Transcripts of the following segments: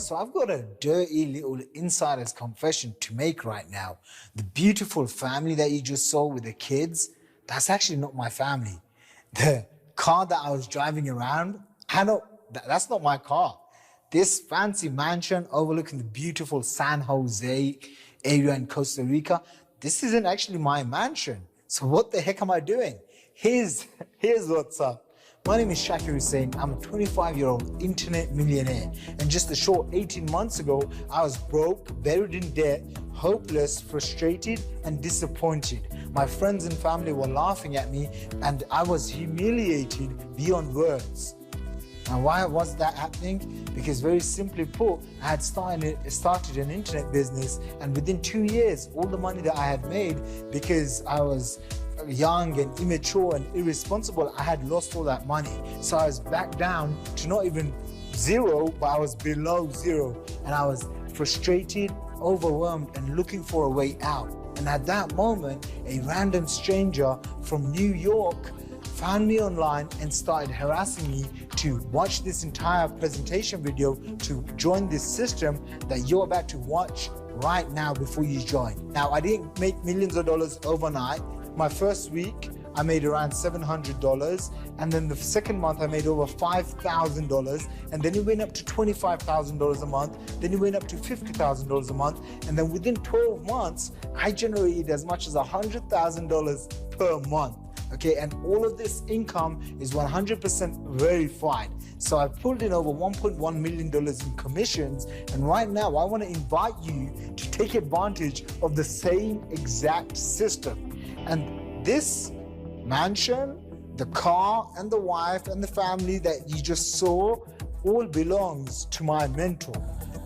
so I've got a dirty little insider's confession to make right now. The beautiful family that you just saw with the kids, that's actually not my family. The car that I was driving around, that's not my car. This fancy mansion overlooking the beautiful San Jose area in Costa Rica, this isn't actually my mansion. So what the heck am I doing? Here's what's up. My name is Shakir Hussain. I'm a 25-year-old internet millionaire. And just a short 18 months ago, I was broke, buried in debt, hopeless, frustrated, and disappointed. My friends and family were laughing at me, and I was humiliated beyond words. And why was that happening? Because very simply put, I had started an internet business, and within 2 years, all the money that I had made, because I was young and immature and irresponsible, I had lost all that money. So I was back down to not even zero, but I was below zero. And I was frustrated, overwhelmed, and looking for a way out. And at that moment, a random stranger from New York found me online and started harassing me to watch this entire presentation video to join this system that you're about to watch right now before you join. Now, I didn't make millions of dollars overnight. My first week, I made around $700, and then the second month I made over $5,000, and then it went up to $25,000 a month, then it went up to $50,000 a month, and then within 12 months, I generated as much as $100,000 per month. Okay, and all of this income is 100% verified. So I pulled in over $1.1 million in commissions, and right now I want to invite you to take advantage of the same exact system. And this mansion, the car, and the wife, and the family that you just saw all belongs to my mentor.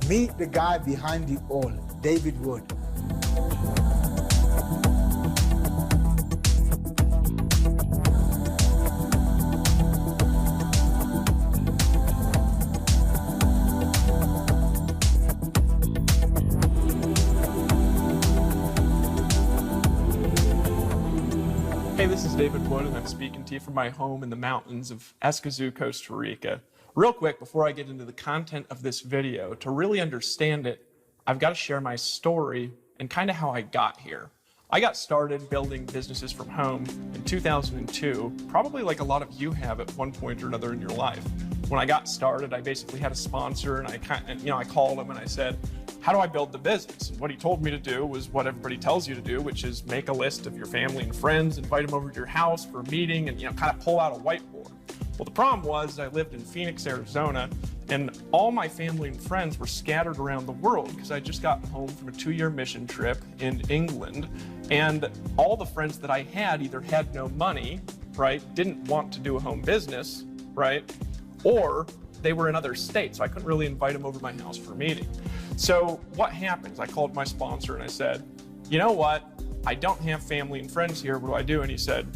Meet the guy behind it all, David Wood. Hey, this is David Wood, and I'm speaking to you from my home in the mountains of Escazú, Costa Rica. Real quick, before I get into the content of this video, to really understand it, I've got to share my story and kind of how I got here. I got started building businesses from home in 2002, probably like a lot of you have at one point or another in your life. When I got started, I basically had a sponsor, and I called him and I said, how do I build the business? And what he told me to do was what everybody tells you to do, which is make a list of your family and friends, invite them over to your house for a meeting, and kind of pull out a whiteboard. Well, the problem was I lived in Phoenix, Arizona, and all my family and friends were scattered around the world because I just got home from a 2-year mission trip in England, and all the friends that I had either had no money, right, didn't want to do a home business, right, or they were in other states, so I couldn't really invite them over to my house for a meeting. So what happens? I called my sponsor and I said, you know what? I don't have family and friends here. What do I do? And he said,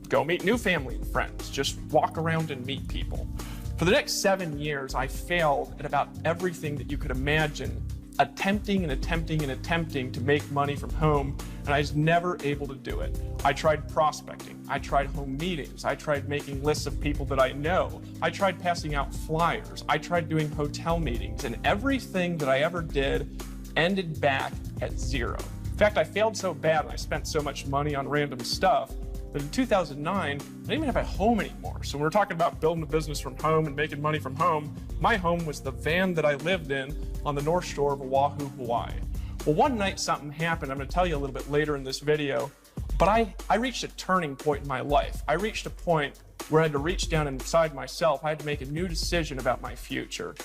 go meet new family and friends. Just walk around and meet people. For the next 7 years, I failed at about everything that you could imagine, attempting to make money from home, and I was never able to do it. I tried prospecting, I tried home meetings, I tried making lists of people that I know, I tried passing out flyers, I tried doing hotel meetings, and everything that I ever did ended back at zero. In fact, I failed so bad and I spent so much money on random stuff that in 2009, I didn't even have a home anymore. So when we're talking about building a business from home and making money from home, my home was the van that I lived in on the North Shore of Oahu, Hawaii. Well, one night something happened. I'm gonna tell you a little bit later in this video, but I reached a turning point in my life. I reached a point where I had to reach down inside myself. I had to make a new decision about my future.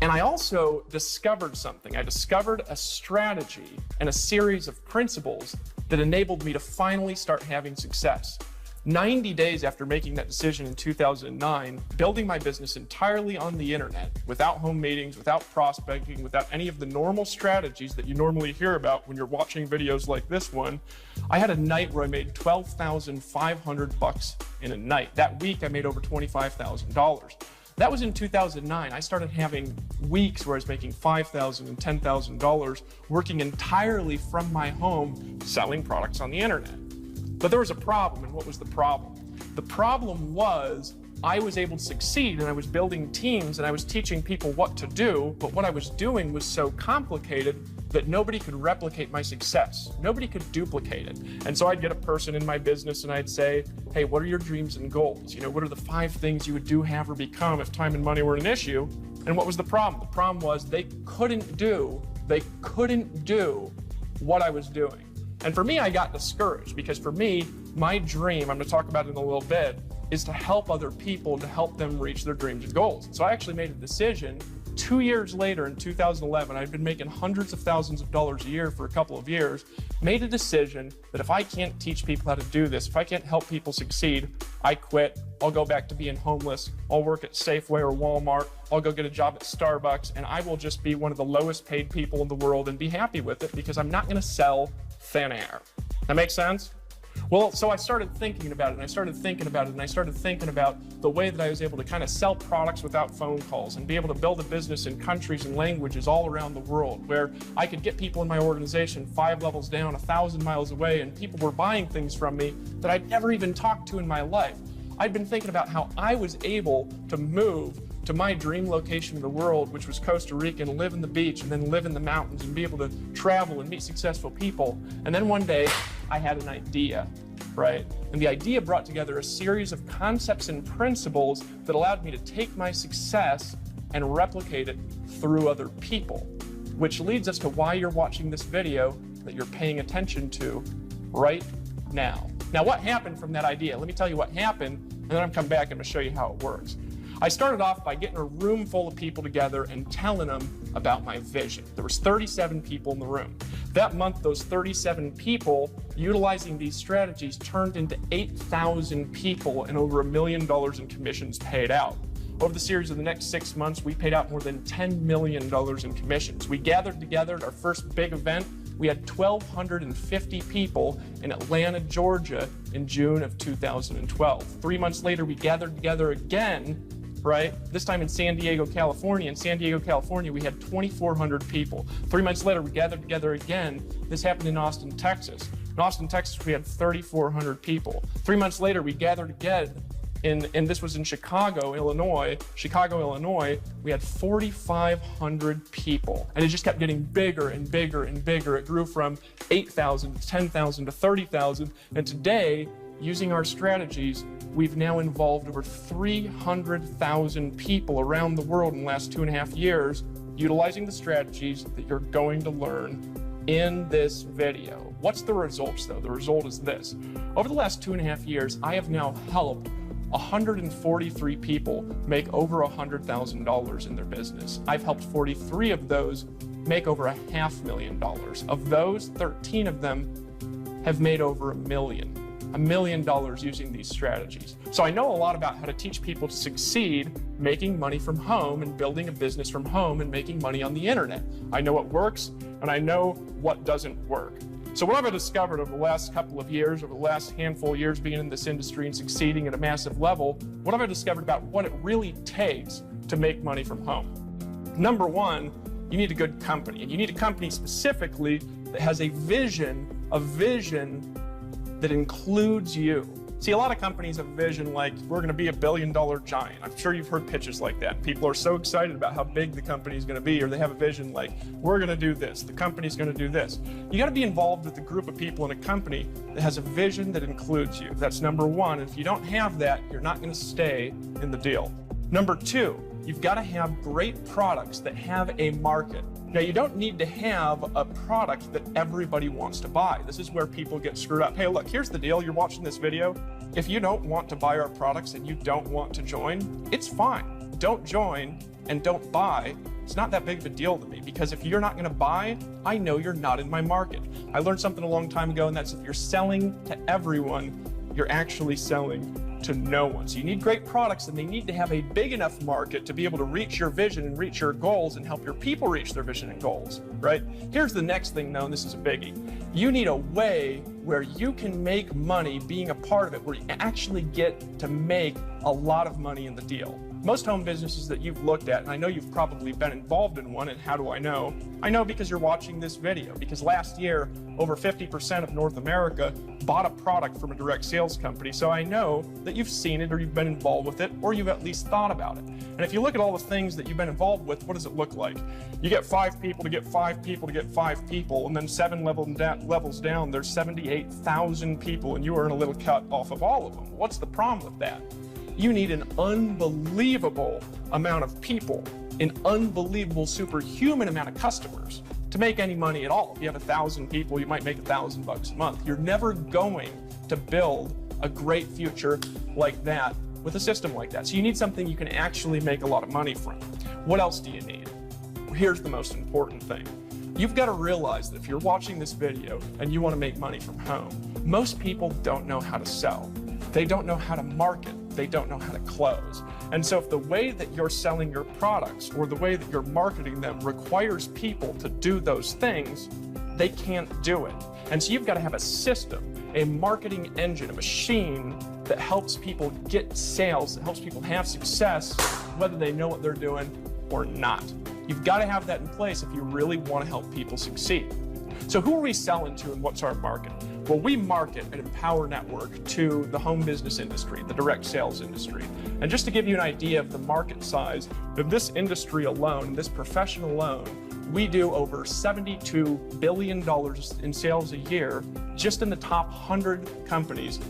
And I also discovered something. I discovered a strategy and a series of principles that enabled me to finally start having success. 90 days after making that decision in 2009, building my business entirely on the internet, without home meetings, without prospecting, without any of the normal strategies that you normally hear about when you're watching videos like this one, I had a night where I made $12,500 in a night. That week, I made over $25,000. That was in 2009. I started having weeks where I was making $5,000 and $10,000 working entirely from my home, selling products on the internet. But there was a problem, and what was the problem? The problem was I was able to succeed, and I was building teams, and I was teaching people what to do, but what I was doing was so complicated that nobody could replicate my success. Nobody could duplicate it. And so I'd get a person in my business and I'd say, hey, what are your dreams and goals? You know, what are the 5 things you would do, have, or become if time and money were an issue? And what was the problem? The problem was they couldn't do what I was doing. And for me, I got discouraged because for me, my dream, I'm gonna talk about it in a little bit, is to help other people, to help them reach their dreams and goals. So I actually made a decision 2 years later in 2011, I'd been making hundreds of thousands of dollars a year for a couple of years, made a decision that if I can't teach people how to do this, if I can't help people succeed, I quit. I'll go back to being homeless. I'll work at Safeway or Walmart. I'll go get a job at Starbucks, and I will just be one of the lowest paid people in the world and be happy with it because I'm not gonna sell thin air. That makes sense? Well, so I started thinking about it, and I started thinking about it, and I started thinking about the way that I was able to kind of sell products without phone calls and be able to build a business in countries and languages all around the world where I could get people in my organization 5 levels down, 1,000 miles away, and people were buying things from me that I'd never even talked to in my life. I'd been thinking about how I was able to move to my dream location in the world, which was Costa Rica, and live in the beach and then live in the mountains and be able to travel and meet successful people. And then one day I had an idea, right? And the idea brought together a series of concepts and principles that allowed me to take my success and replicate it through other people, which leads us to why you're watching this video that you're paying attention to right now. Now, what happened from that idea? Let me tell you what happened, and then I'm coming back and I'm gonna show you how it works. I started off by getting a room full of people together and telling them about my vision. There was 37 people in the room. That month, those 37 people, utilizing these strategies, turned into 8,000 people and over $1 million in commissions paid out. Over the series of the next 6 months, we paid out more than $10 million in commissions. We gathered together at our first big event. We had 1,250 people in Atlanta, Georgia in June of 2012. 3 months later, we gathered together again, right? This time in San Diego, California. In San Diego, California, we had 2,400 people. 3 months later, we gathered together again. This happened in Austin, Texas. In Austin, Texas, we had 3,400 people. 3 months later, we gathered again, and this was in Chicago, Illinois. Chicago, Illinois, we had 4,500 people. And it just kept getting bigger and bigger and bigger. It grew from 8,000 to 10,000 to 30,000. And today, using our strategies, we've now involved over 300,000 people around the world in the last 2.5 years, utilizing the strategies that you're going to learn in this video. What's the results though? The result is this. Over the last 2.5 years, I have now helped 143 people make over $100,000 in their business. I've helped 43 of those make over $500,000. Of those, 13 of them have made over $1 million using these strategies. So I know a lot about how to teach people to succeed making money from home and building a business from home and making money on the internet. I know what works and I know what doesn't work. So what I've discovered over the last couple of years, over the last handful of years being in this industry and succeeding at a massive level, what have I discovered about what it really takes to make money from home? Number one, you need a good company. And you need a company specifically that has a vision that includes you. See, a lot of companies have a vision like, we're gonna be $1 billion giant. I'm sure you've heard pitches like that. People are so excited about how big the company is gonna be, or they have a vision like, we're gonna do this, the company's gonna do this. You gotta be involved with a group of people in a company that has a vision that includes you. That's number one. And if you don't have that, you're not gonna stay in the deal. Number two, you've gotta have great products that have a market. Now, you don't need to have a product that everybody wants to buy. This is where people get screwed up. Hey, look, here's the deal. You're watching this video. If you don't want to buy our products and you don't want to join, it's fine. Don't join and don't buy. It's not that big of a deal to me, because if you're not going to buy, I know you're not in my market. I learned something a long time ago, and that's if you're selling to everyone, you're actually selling to no one. So you need great products, and they need to have a big enough market to be able to reach your vision and reach your goals and help your people reach their vision and goals, right? Here's the next thing though, and this is a biggie. You need a way where you can make money being a part of it, where you actually get to make a lot of money in the deal. Most home businesses that you've looked at, and I know you've probably been involved in one, and how do I know? I know because you're watching this video, because last year, over 50% of North America bought a product from a direct sales company, so I know that you've seen it or you've been involved with it, or you've at least thought about it. And if you look at all the things that you've been involved with, what does it look like? You get 5 people to get 5 people to get 5 people, and then 7 levels down, there's 78,000 people, and you earn a little cut off of all of them. What's the problem with that? You need an unbelievable amount of people, an unbelievable superhuman amount of customers to make any money at all. If you have 1,000 people, you might make $1,000 a month. You're never going to build a great future like that with a system like that. So you need something you can actually make a lot of money from. What else do you need? Here's the most important thing. You've got to realize that if you're watching this video and you want to make money from home, most people don't know how to sell. They don't know how to market. They don't know how to close. And so if the way that you're selling your products or the way that you're marketing them requires people to do those things, they can't do it. And so you've got to have a system, a marketing engine, a machine that helps people get sales, that helps people have success, whether they know what they're doing or not. You've got to have that in place if you really want to help people succeed. So who are we selling to and what's our market? Well, we market an Empower Network to the home business industry, the direct sales industry. And just to give you an idea of the market size of this industry alone, this profession alone, we do over $72 billion in sales a year just in the top 100 companies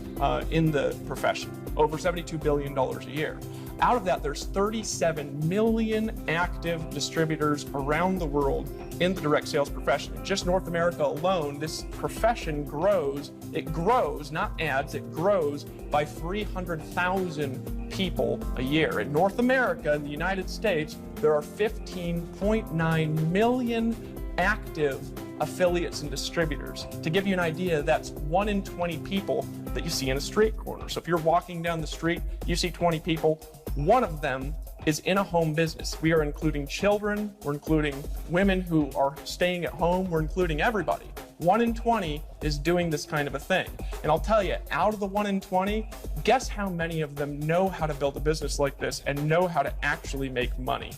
in the profession, over $72 billion a year. Out of that, there's 37 million active distributors around the world in the direct sales profession. In just North America alone, this profession grows. It grows, not adds, it grows by 300,000 people a year. In North America, in the United States, there are 15.9 million active affiliates and distributors. To give you an idea, that's 1 in 20 people that you see in a street corner. So if you're walking down the street, you see 20 people, 1 of them is in a home business. We are including children, we're including women who are staying at home, we're including everybody. 1 in 20 is doing this kind of a thing. And I'll tell you, out of the 1 in 20, guess how many of them know how to build a business like this and know how to actually make money?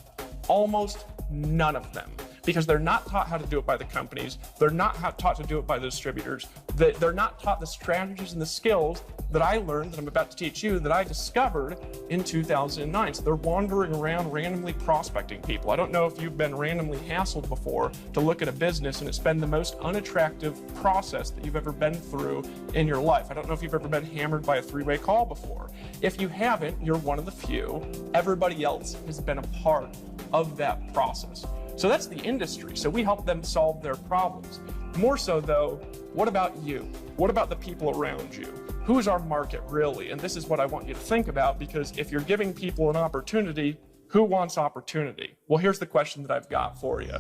Almost none of them. Because they're not taught how to do it by the companies, they're not taught to do it by the distributors, they're not taught the strategies and the skills that I learned, that I'm about to teach you, that I discovered in 2009. So they're wandering around randomly prospecting people. I don't know if you've been randomly hassled before to look at a business and it's been the most unattractive process that you've ever been through in your life. I don't know if you've ever been hammered by a 3-way call before. If you haven't, you're one of the few. Everybody else has been a part of that process. So that's the industry. So we help them solve their problems. More so though, what about you? What about the people around you? Who is our market really? And this is what I want you to think about, because if you're giving people an opportunity, who wants opportunity? Well, here's the question that I've got for you.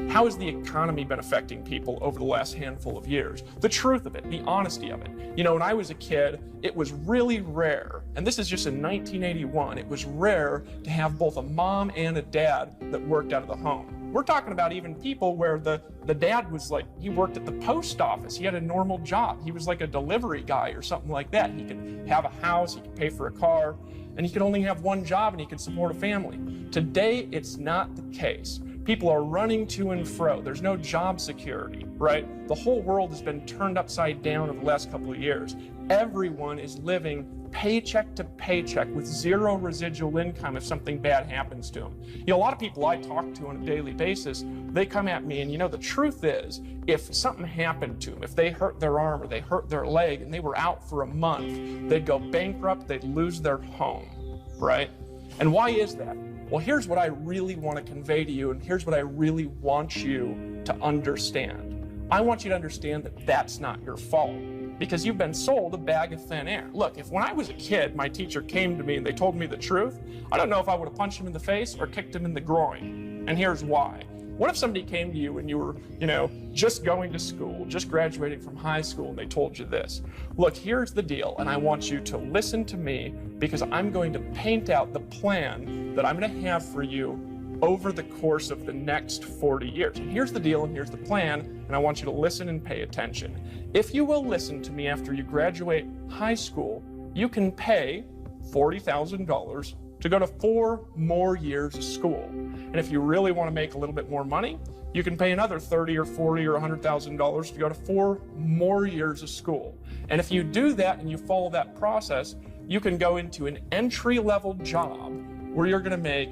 How has the economy been affecting people over the last handful of years? The truth of it, the honesty of it. You know, when I was a kid, it was really rare, and this is just in 1981, it was rare to have both a mom and a dad that worked out of the home. We're talking about even people where the dad was like, he worked at the post office. He had a normal job. He was like a delivery guy or something like that. He could have a house, he could pay for a car, and he could only have one job and he could support a family. Today, it's not the case. People are running to and fro. There's no job security, right? The whole world has been turned upside down over the last couple of years. Everyone is living paycheck to paycheck with zero residual income if something bad happens to them. You know, a lot of people I talk to on a daily basis, they come at me and, you know, the truth is, if something happened to them, if they hurt their arm or they hurt their leg and they were out for a month, they'd go bankrupt, they'd lose their home, right? And why is that? Well, here's what I really want to convey to you, and here's what I really want you to understand. I want you to understand that that's not your fault, because you've been sold a bag of thin air. Look, if when I was a kid, my teacher came to me and they told me the truth, I don't know if I would have punched him in the face or kicked him in the groin. And here's why. What if somebody came to you and you were, you know, just going to school, just graduating from high school, and they told you this? Look, here's the deal, and I want you to listen to me, because I'm going to paint out the plan that I'm going to have for you over the course of the next 40 years. And here's the deal and here's the plan, and I want you to listen and pay attention. If you will listen to me after you graduate high school, you can pay $40,000 to go to 4 more years of school. And if you really want to make a little bit more money, you can pay another $30 or $40 or $100,000 to go to 4 more years of school. And if you do that and you follow that process, you can go into an entry-level job where you're going to make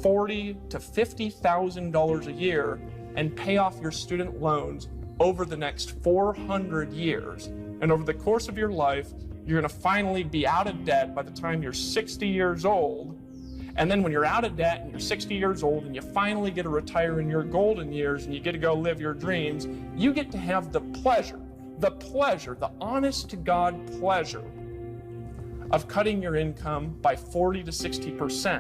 $40,000 to $50,000 a year and pay off your student loans over the next 400 years. And over the course of your life, you're going to finally be out of debt by the time you're 60 years old. And then when you're out of debt and you're 60 years old and you finally get to retire in your golden years and you get to go live your dreams, you get to have the pleasure, the honest to God pleasure of cutting your income by 40 to 60%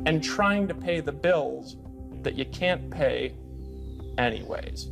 and trying to pay the bills that you can't pay anyways.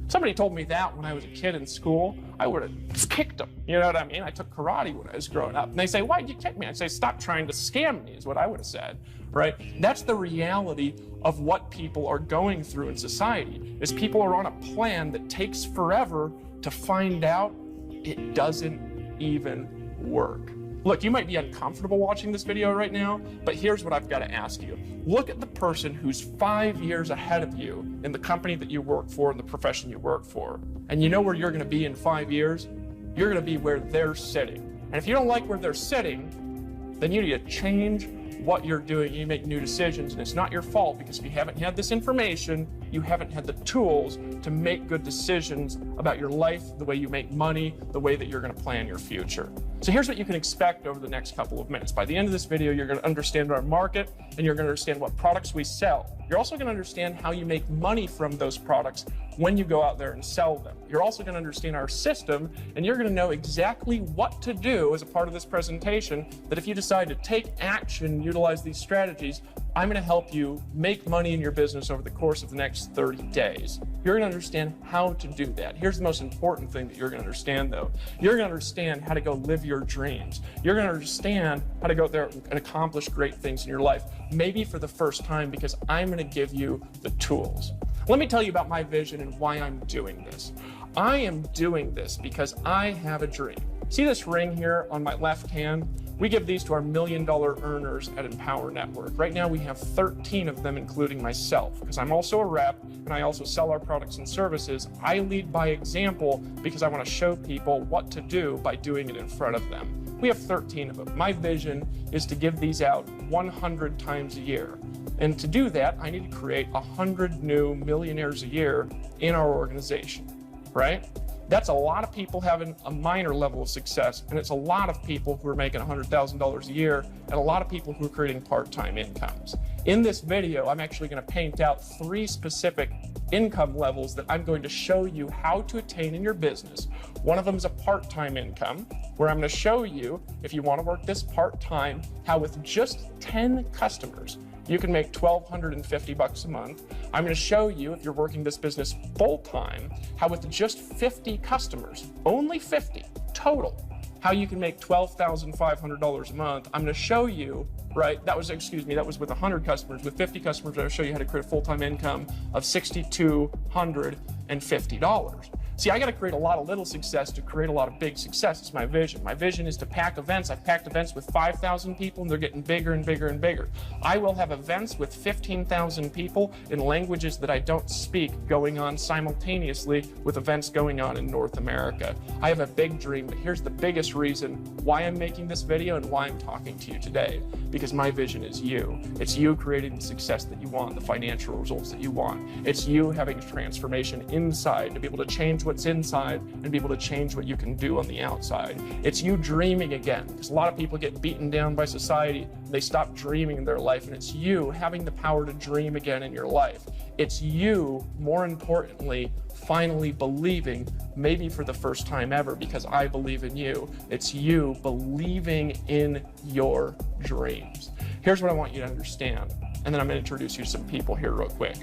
Somebody told me that when I was a kid in school, I would have kicked them. You know what I mean? I took karate when I was growing up. And they say, why'd you kick me? I'd say, stop trying to scam me, is what I would have said, right? That's the reality of what people are going through in society, is people are on a plan that takes forever to find out it doesn't even work. Look, you might be uncomfortable watching this video right now, but here's what I've got to ask you. Look at the person who's 5 years ahead of you in the company that you work for and the profession you work for. And you know where you're going to be in 5 years? You're going to be where they're sitting. And if you don't like where they're sitting, then you need to change what you're doing. You make new decisions, and it's not your fault, because if you haven't had this information, you haven't had the tools to make good decisions about your life, the way you make money, the way that you're going to plan your future. So here's what you can expect over the next couple of minutes. By the end of this video, you're going to understand our market, and you're going to understand what products we sell. You're also going to understand how you make money from those products when you go out there and sell them. You're also going to understand our system, and you're going to know exactly what to do as a part of this presentation, that if you decide to take action, utilize these strategies, I'm going to help you make money in your business over the course of the next 30 days. You're going to understand how to do that. Here's the most important thing that you're going to understand, though. You're going to understand how to go live your dreams. You're going to understand how to go there and accomplish great things in your life, maybe for the first time, because I'm going to give you the tools. Let me tell you about my vision and why I'm doing this. I am doing this because I have a dream. See this ring here on my left hand? We give these to our $1 million earners at Empower Network. Right now we have 13 of them, including myself, because I'm also a rep and I also sell our products and services. I lead by example because I want to show people what to do by doing it in front of them. We have 13 of them. My vision is to give these out 100 times a year. And to do that, I need to create 100 new millionaires a year in our organization, right? That's a lot of people having a minor level of success, and it's a lot of people who are making $100,000 a year, and a lot of people who are creating part-time incomes. In this video, I'm actually going to paint out 3 specific income levels that I'm going to show you how to attain in your business. One of them is a part-time income, where I'm going to show you, if you want to work this part-time, how with just 10 customers, you can make $1,250 a month. I'm going to show you, if you're working this business full-time, how with just 50 customers, only 50 total, how you can make $12,500 a month. I'm going to show you, right, that was with 100 customers. With 50 customers, I'll show you how to create a full-time income of $6,250. See, I got to create a lot of little success to create a lot of big success. It's my vision. My vision is to pack events. I've packed events with 5,000 people, and they're getting bigger and bigger and bigger. I will have events with 15,000 people in languages that I don't speak going on simultaneously with events going on in North America. I have a big dream, but here's the biggest reason why I'm making this video and why I'm talking to you today. Because my vision is you. It's you creating the success that you want, the financial results that you want. It's you having a transformation inside to be able to change what's inside and be able to change what you can do on the outside. It's you dreaming again, because a lot of people get beaten down by society. They stop dreaming in their life, and it's you having the power to dream again in your life. It's you, more importantly, finally believing, maybe for the first time ever, because I believe in you. It's you believing in your dreams. Here's what I want you to understand, and then I'm going to introduce you to some people here real quick.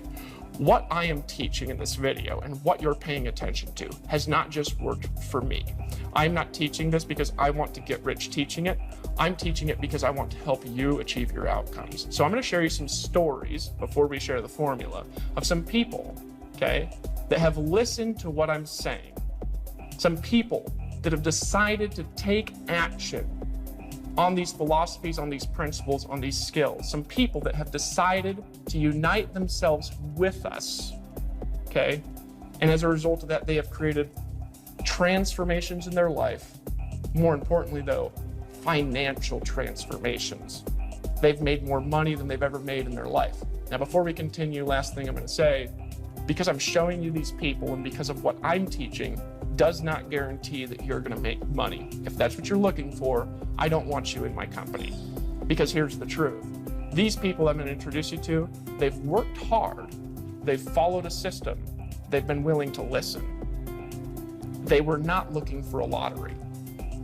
What I am teaching in this video and what you're paying attention to has not just worked for me. I'm not teaching this because I want to get rich teaching it. I'm teaching it because I want to help you achieve your outcomes. So I'm going to share you some stories before we share the formula of some people, okay, that have listened to what I'm saying. Some people that have decided to take action on these philosophies, on these principles, on these skills. Some people that have decided to unite themselves with us, okay? And as a result of that, they have created transformations in their life. More importantly, though, financial transformations. They've made more money than they've ever made in their life. Now, before we continue, last thing I'm going to say, because I'm showing you these people and because of what I'm teaching, does not guarantee that you're going to make money. If that's what you're looking for, I don't want you in my company. Because here's the truth. These people I'm going to introduce you to, they've worked hard. They've followed a system. They've been willing to listen. They were not looking for a lottery.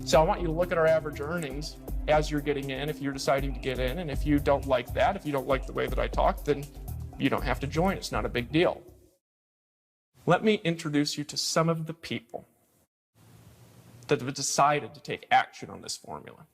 So I want you to look at our average earnings as you're getting in, if you're deciding to get in. And if you don't like that, if you don't like the way that I talk, then you don't have to join. It's not a big deal. Let me introduce you to some of the people that have decided to take action on this formula.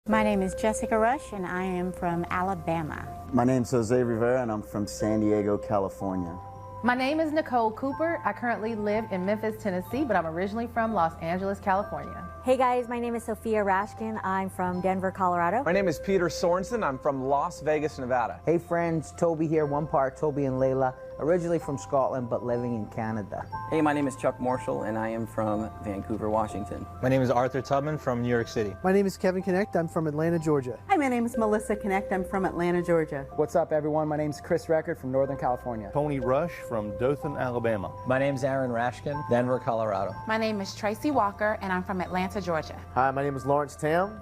My name is Jessica Rush, and I am from Alabama. My name's Jose Rivera, and I'm from San Diego, California. My name is Nicole Cooper. I currently live in Memphis, Tennessee, but I'm originally from Los Angeles, California. Hey guys, my name is Sophia Rashkin. I'm from Denver, Colorado. My name is Peter Sorensen. I'm from Las Vegas, Nevada. Hey friends, Toby here, one part Toby and Layla. Originally from Scotland, but living in Canada. Hey, my name is Chuck Marshall, and I am from Vancouver, Washington. My name is Arthur Tubman from New York City. My name is Kevin Connect. I'm from Atlanta, Georgia. Hi, my name is Melissa Connect. I'm from Atlanta, Georgia. What's up, everyone? My name is Chris Record from Northern California. Tony Rush from Dothan, Alabama. My name is Aaron Rashkin, Denver, Colorado. My name is Tracy Walker, and I'm from Atlanta, Georgia. Hi, my name is Lawrence Tam,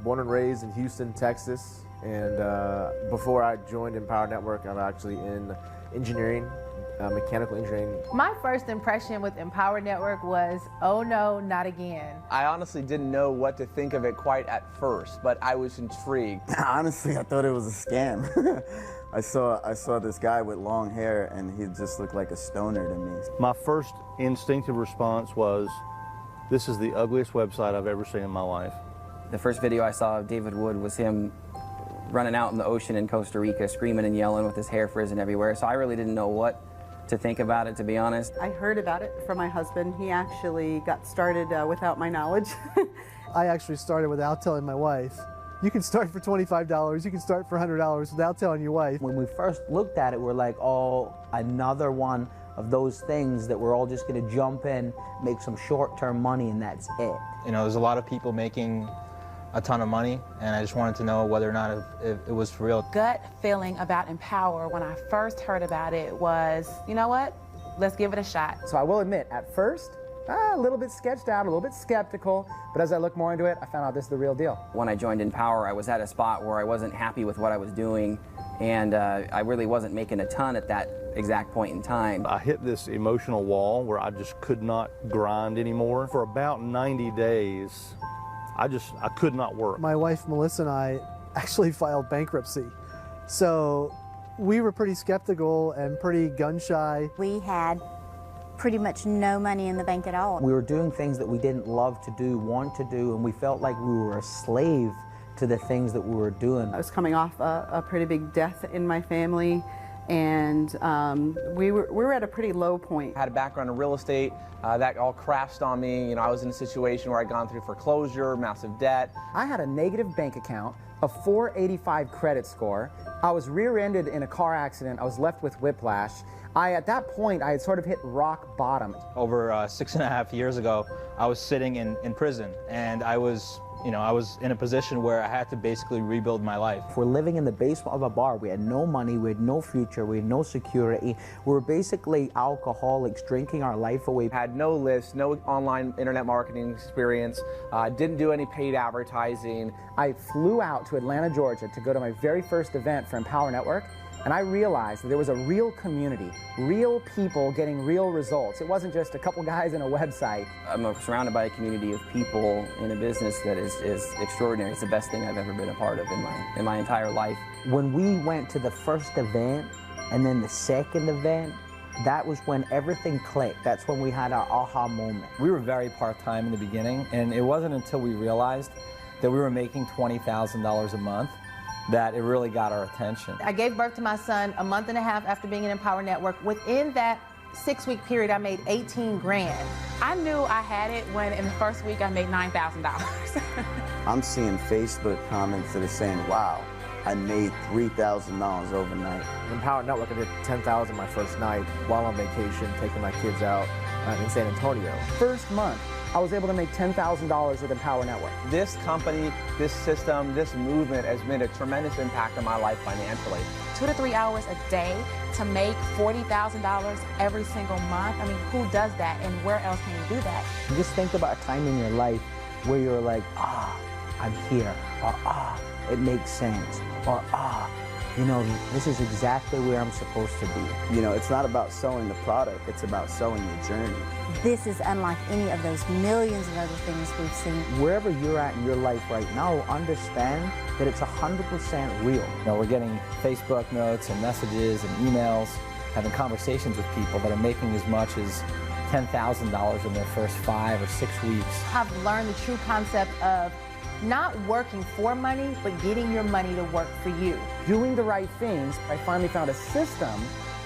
born and raised in Houston, Texas. And before I joined Empower Network, I'm actually in engineering. Mechanical engineering. My first impression with Empower Network was, oh no, not again. I honestly didn't know what to think of it quite at first, but I was intrigued. Honestly, I thought it was a scam. I saw this guy with long hair, and he just looked like a stoner to me. My first instinctive response was, this is the ugliest website I've ever seen in my life. The first video I saw of David Wood was him running out in the ocean in Costa Rica, screaming and yelling with his hair frizzing everywhere, so I really didn't know what to think about it, to be honest. I heard about it from my husband. He actually got started without my knowledge. I actually started without telling my wife. You can start for $25, you can start for $100 without telling your wife. When we first looked at it, we're like, oh, another one of those things that we're all just going to jump in, make some short-term money, and that's it. You know, there's a lot of people making a ton of money, and I just wanted to know whether or not if it was for real. Gut feeling about Empower when I first heard about it was, you know what, let's give it a shot. So I will admit, at first, a little bit sketched out, a little bit skeptical, but as I looked more into it, I found out this is the real deal. When I joined Empower, I was at a spot where I wasn't happy with what I was doing, and I really wasn't making a ton at that exact point in time. I hit this emotional wall where I just could not grind anymore. For about 90 days, I could not work. My wife, Melissa, and I actually filed bankruptcy. So we were pretty skeptical and pretty gun-shy. We had pretty much no money in the bank at all. We were doing things that we didn't love to do, want to do, and we felt like we were a slave to the things that we were doing. I was coming off a pretty big death in my family, and we were at a pretty low point. I had a background in real estate. That all crashed on me. You know, I was in a situation where I'd gone through foreclosure, massive debt. I had a negative bank account, a 485 credit score. I was rear-ended in a car accident. I was left with whiplash. At that point, I had sort of hit rock bottom. Over 6.5 years ago, I was sitting in prison, and I was in a position where I had to basically rebuild my life. We're living in the basement of a bar. We had no money, we had no future, we had no security. We were basically alcoholics, drinking our life away. Had no list, no online internet marketing experience, didn't do any paid advertising. I flew out to Atlanta, Georgia to go to my very first event for Empower Network, and I realized that there was a real community, real people getting real results. It wasn't just a couple guys in a website. I'm surrounded by a community of people in a business that is extraordinary. It's the best thing I've ever been a part of in my entire life. When we went to the first event, And then the second event, that was when everything clicked. That's when we had our aha moment. We were very part-time in the beginning, and it wasn't until we realized that we were making $20,000 a month that it really got our attention. I gave birth to my son a month and a half after being in Empower Network. Within that 6-week period, I made 18 grand. I knew I had it when in the first week I made $9,000. I'm seeing Facebook comments that are saying, wow, I made $3,000 overnight. In Empower Network, I did $10,000 my first night while on vacation, taking my kids out in San Antonio. First month, I was able to make $10,000 with Empower Network. This company, this system, this movement has made a tremendous impact on my life financially. 2 to 3 hours a day to make $40,000 every single month. I mean, who does that, and where else can you do that? Just think about a time in your life where you're like, I'm here, or it makes sense, or you know, this is exactly where I'm supposed to be. You know, it's not about selling the product, it's about selling your journey. This is unlike any of those millions of other things we've seen. Wherever you're at in your life right now, understand that it's 100% real. You know, we're getting Facebook notes and messages and emails, having conversations with people that are making as much as $10,000 in their first 5 or 6 weeks. I've learned the true concept of not working for money, but getting your money to work for you. Doing the right things, I finally found a system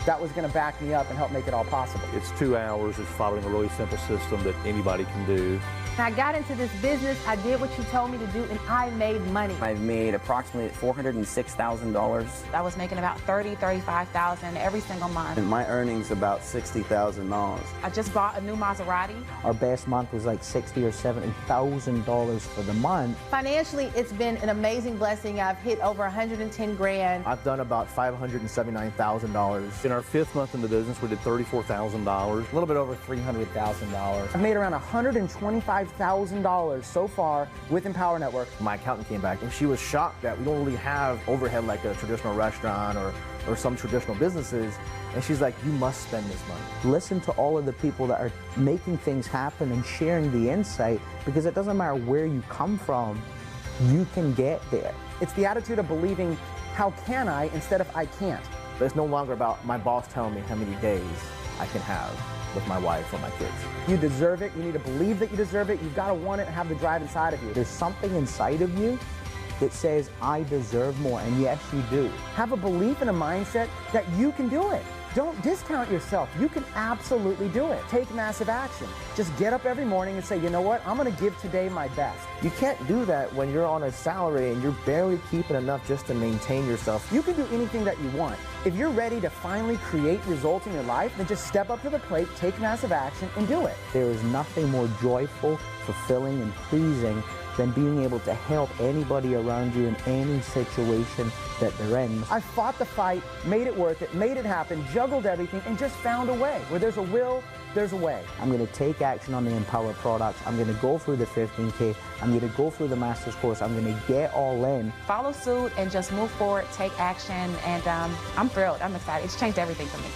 that was going to back me up and help make it all possible. It's 2 hours. It's following a really simple system that anybody can do. When I got into this business, I did what you told me to do, and I made money. I've made approximately $406,000. I was making about $30,000, $35,000 every single month. And my earnings about $60,000. I just bought a new Maserati. Our best month was like $60,000 or $70,000 for the month. Financially, it's been an amazing blessing. I've hit over 110 grand. I've done about $579,000. In our 5th month in the business, we did $34,000. A little bit over $300,000. I've made around $125,000 so far with Empower Network. My accountant came back and she was shocked that we don't really have overhead like a traditional restaurant or some traditional businesses. And she's like, you must spend this money. Listen to all of the people that are making things happen and sharing the insight, because it doesn't matter where you come from, you can get there. It's the attitude of believing, how can I, instead of I can't. But it's no longer about my boss telling me how many days I can have with my wife or my kids. You deserve it. You need to believe that you deserve it. You've got to want it and have the drive inside of you. There's something inside of you that says, I deserve more, and yes, you do. Have a belief and a mindset that you can do it. Don't discount yourself. You can absolutely do it. Take massive action. Just get up every morning and say, you know what? I'm going to give today my best. You can't do that when you're on a salary and you're barely keeping enough just to maintain yourself. You can do anything that you want. If you're ready to finally create results in your life, then just step up to the plate, take massive action, and do it. There is nothing more joyful, fulfilling, and pleasing than being able to help anybody around you in any situation that they're in. I fought the fight, made it worth it, made it happen, juggled everything, and just found a way. Where there's a will, there's a way. I'm going to take action on the Empower products. I'm going to go through the 15K. I'm going to go through the Master's course. I'm going to get all in. Follow suit and just move forward, take action, and I'm thrilled. I'm excited. It's changed everything for me.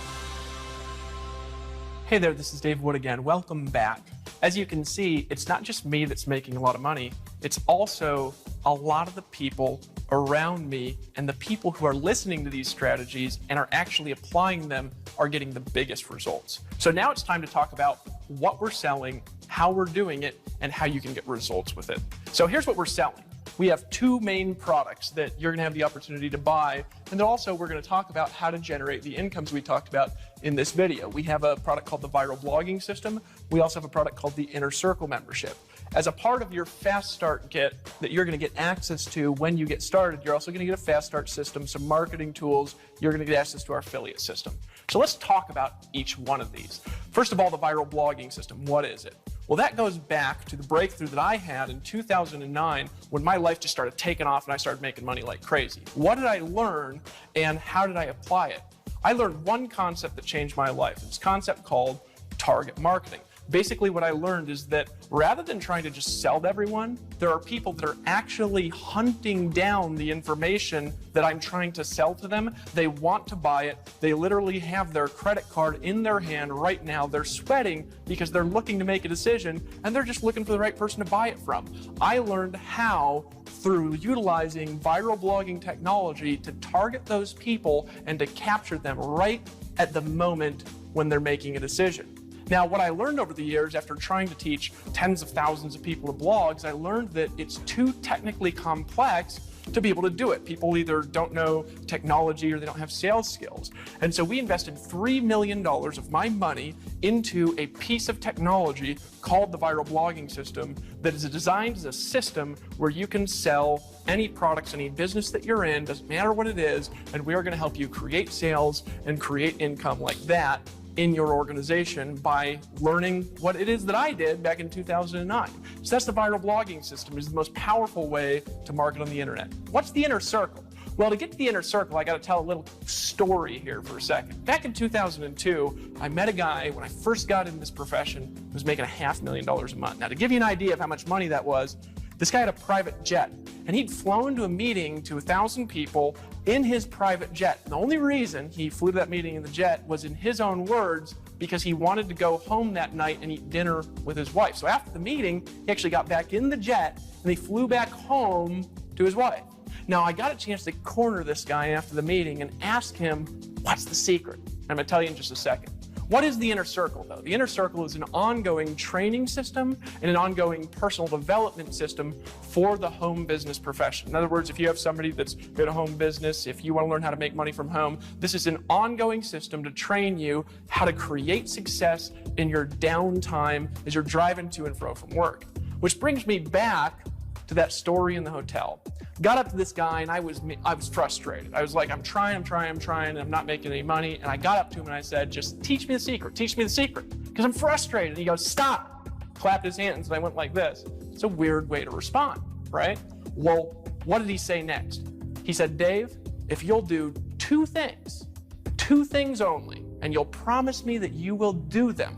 Hey there, this is Dave Wood again. Welcome back. As you can see, it's not just me that's making a lot of money. It's also a lot of the people around me, and the people who are listening to these strategies and are actually applying them are getting the biggest results. So now it's time to talk about what we're selling, how we're doing it, and how you can get results with it. So here's what we're selling. We have 2 main products that you're gonna have the opportunity to buy, and then also we're gonna talk about how to generate the incomes we talked about in this video. We have a product called the Viral Blogging System. We also have a product called the Inner Circle Membership. As a part of your Fast Start Kit that you're gonna get access to when you get started, you're also gonna get a Fast Start system, some marketing tools, you're gonna get access to our affiliate system. So let's talk about each one of these. First of all, the Viral Blogging System, what is it? Well, that goes back to the breakthrough that I had in 2009 when my life just started taking off and I started making money like crazy. What did I learn and how did I apply it? I learned one concept that changed my life. It's a concept called target marketing. basically what I learned is that rather than trying to just sell to everyone, there are people that are actually hunting down the information that I'm trying to sell to them. They want to buy it. They literally have their credit card in their hand right now. They're sweating because they're looking to make a decision, and they're just looking for the right person to buy it from. I learned how, through utilizing viral blogging technology, to target those people and to capture them right at the moment when they're making a decision. Now, what I learned over the years after trying to teach tens of thousands of people to blogs, I learned that it's too technically complex to be able to do it. People either don't know technology or they don't have sales skills. And so we invested $3 million of my money into a piece of technology called the viral blogging system that is designed as a system where you can sell any products, any business that you're in, doesn't matter what it is, and we are going to help you create sales and create income like that in your organization by learning what it is that I did back in 2009. So that's the viral blogging system. It's the most powerful way to market on the internet. What's the inner circle? Well, to get to the inner circle, I got to tell a little story here for a second. Back in 2002, I met a guy when I first got in this profession who was making $500,000 a month. Now, to give you an idea of how much money that was, this guy had a private jet, and he'd flown to a meeting to 1,000 people in his private jet. And the only reason he flew to that meeting in the jet was, in his own words, because he wanted to go home that night and eat dinner with his wife. So after the meeting, he actually got back in the jet and he flew back home to his wife. Now, I got a chance to corner this guy after the meeting and ask him, what's the secret? I'm going to tell you in just a second. What is the inner circle, though? The inner circle is an ongoing training system and an ongoing personal development system for the home business profession. In other words, if you have somebody that's got a home business, if you want to learn how to make money from home, this is an ongoing system to train you how to create success in your downtime as you're driving to and fro from work. Which brings me back to that story in the hotel. Got up to this guy and I was frustrated. I was like, I'm trying, and I'm not making any money. And I got up to him and I said, just teach me the secret, because I'm frustrated. And he goes, stop, clapped his hands, and I went like this. It's a weird way to respond, right? Well, what did he say next? He said, Dave, if you'll do two things only, and you'll promise me that you will do them,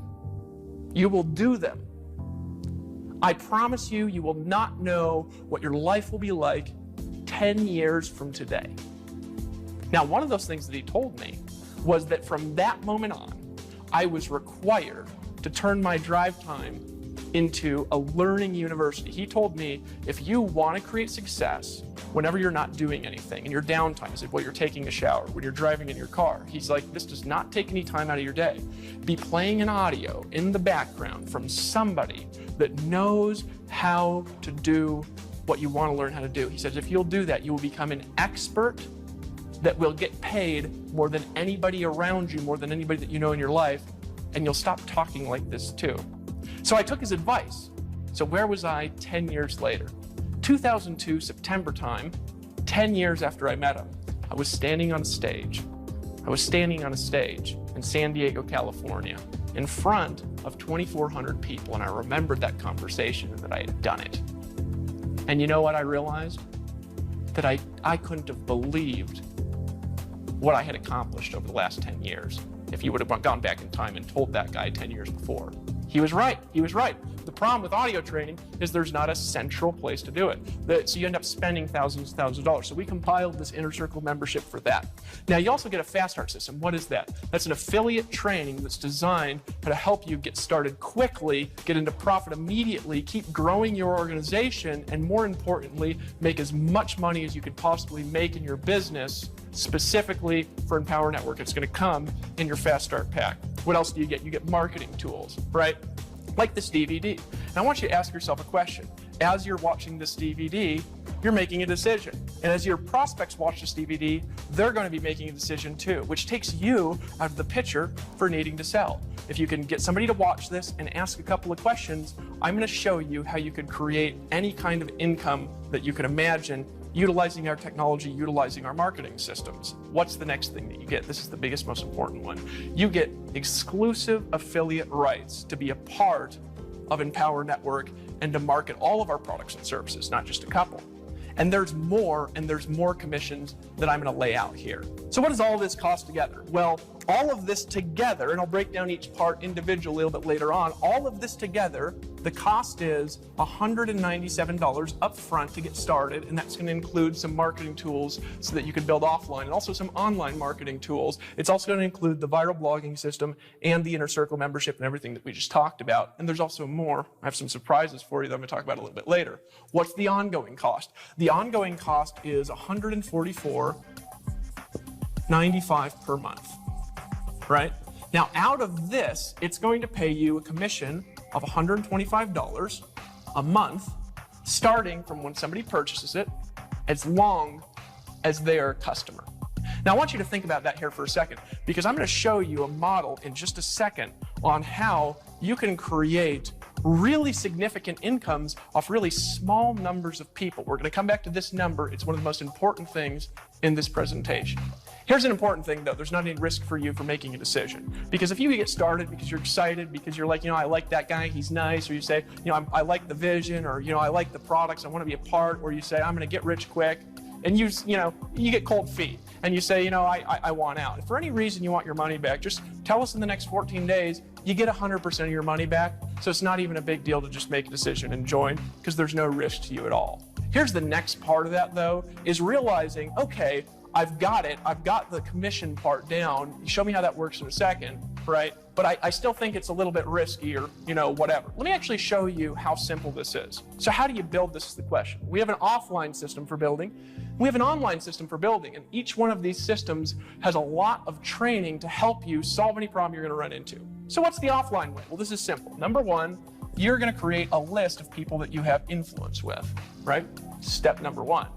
I promise you, you will not know what your life will be like 10 years from today. Now, one of those things that he told me was that from that moment on, I was required to turn my drive time into a learning university. He told me, if you want to create success whenever you're not doing anything, in your downtime, he said, while you're taking a shower, when you're driving in your car, he's like, this does not take any time out of your day. Be playing an audio in the background from somebody that knows how to do what you want to learn how to do. He says, if you'll do that, you will become an expert that will get paid more than anybody around you, more than anybody that you know in your life, and you'll stop talking like this too. So I took his advice. So where was I 10 years later? 2002, September time, 10 years after I met him, I was standing on a stage. In San Diego, California, in front of 2,400 people, and I remembered that conversation and that I had done it. And you know what I realized? That I couldn't have believed what I had accomplished over the last 10 years if you would have gone back in time and told that guy 10 years before. He was right. The problem with audio training is there's not a central place to do it. So you end up spending thousands of dollars. So we compiled this Inner Circle membership for that. Now, you also get a Fast Start system. What is that? That's an affiliate training that's designed to help you get started quickly, get into profit immediately, keep growing your organization, and more importantly, make as much money as you could possibly make in your business, specifically for Empower Network. It's going to come in your Fast Start pack. What else do you get? You get marketing tools, right? Like this DVD. And I want you to ask yourself a question. As you're watching this DVD, you're making a decision. And as your prospects watch this DVD, they're going to be making a decision too, which takes you out of the picture for needing to sell. If you can get somebody to watch this and ask a couple of questions, I'm going to show you how you can create any kind of income that you can imagine utilizing our technology, utilizing our marketing systems. What's the next thing that you get? This is the biggest, most important one. You get exclusive affiliate rights to be a part of Empower Network and to market all of our products and services, not just a couple. And there's more commissions that I'm going to lay out here. So what does all this cost together? Well, all of this together, and I'll break down each part individually a little bit later on, all of this together, the cost is $197 up front to get started, and that's going to include some marketing tools so that you can build offline, and also some online marketing tools. It's also going to include the viral blogging system and the Inner Circle membership and everything that we just talked about. And there's also more. I have some surprises for you that I'm going to talk about a little bit later. What's the ongoing cost? The ongoing cost is $144.95 per month, right? Now, out of this, it's going to pay you a commission of $125 a month, starting from when somebody purchases it, as long as they're a customer. Now, I want you to think about that here for a second, because I'm going to show you a model in just a second on how you can create really significant incomes off really small numbers of people. We're going to come back to this number. It's one of the most important things in this presentation. Here's an important thing, though. There's not any risk for you for making a decision. Because if you get started because you're excited, because you're like, I like that guy, he's nice, or you say, I like the vision, or, I like the products, I want to be a part, or you say, I'm going to get rich quick, and you get cold feet, and you say, I want out. If for any reason you want your money back, just tell us in the next 14 days, you get 100% of your money back. So it's not even a big deal to just make a decision and join, because there's no risk to you at all. Here's the next part of that, though, is realizing, okay, I've got it. I've got the commission part down. Show me how that works in a second, right? But I still think it's a little bit risky, or, whatever. Let me actually show you how simple this is. So how do you build this is the question. We have an offline system for building. We have an online system for building, and each one of these systems has a lot of training to help you solve any problem you're going to run into. So what's the offline way? Well, this is simple. Number one, you're going to create a list of people that you have influence with, right? Step number one.